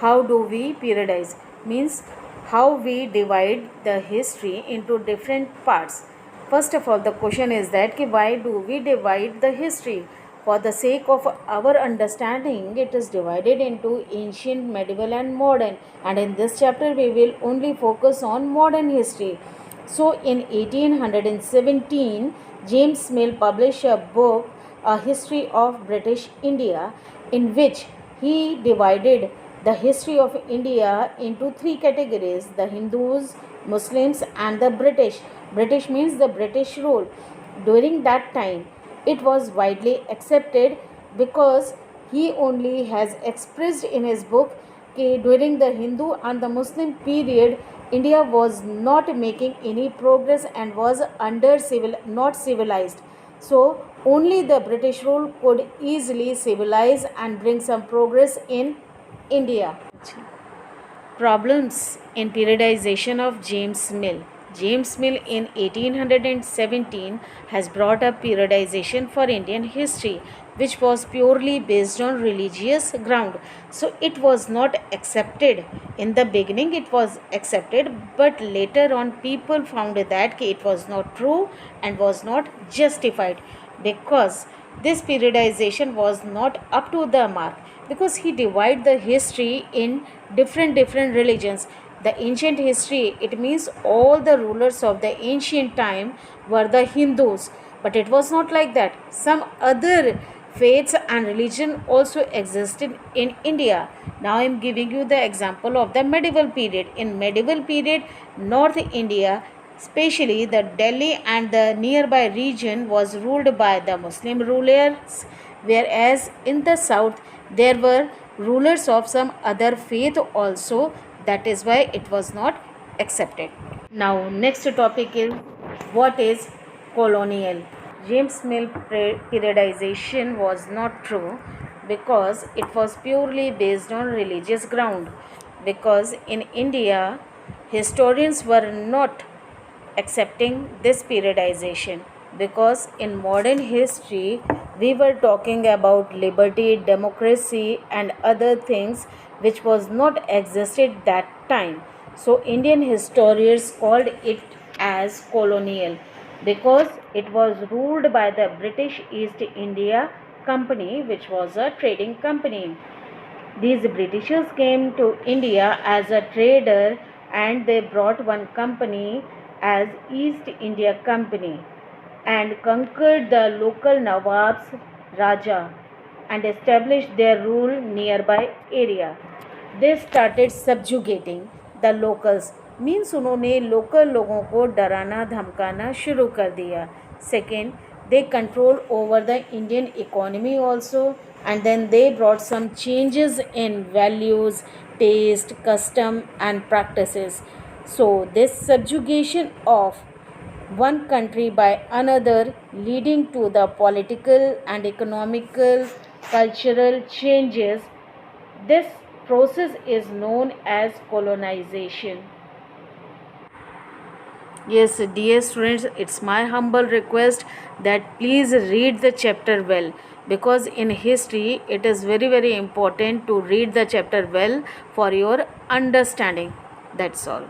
how do we periodize? Means how we divide the history into different parts. First of all, the question is that why do we divide the history? For the sake of our understanding, it is divided into ancient, medieval, and modern. And in this chapter, we will only focus on modern history. So, in 1817, James Mill published a book, A History of British India, in which he divided the history of India into three categories: the Hindus, Muslims, and the British. British means the British rule. During that time, it was widely accepted because he only has expressed in his book that during the Hindu and the Muslim period, India was not making any progress and was not civilized. So only the British rule could easily civilize and bring some progress in India. Problems in periodization of James Mill. James Mill in 1817 has brought up periodization for Indian history, which was purely based on religious ground. So it was not accepted. In the beginning it was accepted, but later on people found that it was not true and was not justified, because this periodization was not up to the mark, because he divided the history in different religions. The ancient history, it means all the rulers of the ancient time were the Hindus, but it was not like that. Some other faiths and religion also existed in India. Now I am giving you the example of the medieval period. In medieval period, North India, especially the Delhi and the nearby region, was ruled by the Muslim rulers, whereas in the south there were rulers of some other faith also. That is why it was not accepted. Now next topic is, what is colonial? James Mill periodization was not true because it was purely based on religious ground, because in India historians were not accepting this periodization, because in modern history we were talking about liberty, democracy, and other things which was not existed that time. So Indian historians called it as colonial because it was ruled by the British East India Company, which was a trading company. These Britishers came to India as a trader, and they brought one company as East India Company and conquered the local Nawabs, Raja, and established their rule nearby area. They started subjugating the locals, means उन्होंने local लोगों को डराना धमकाना शुरू कर दिया. Second, they control over the Indian economy also, and then they brought some changes in values, taste, custom, and practices. So this subjugation of one country by another, leading to the political and economical cultural changes, this process is known as colonization. Yes, dear students, it's my humble request that please read the chapter well, because in history it is very important to read the chapter well for your understanding. That's all.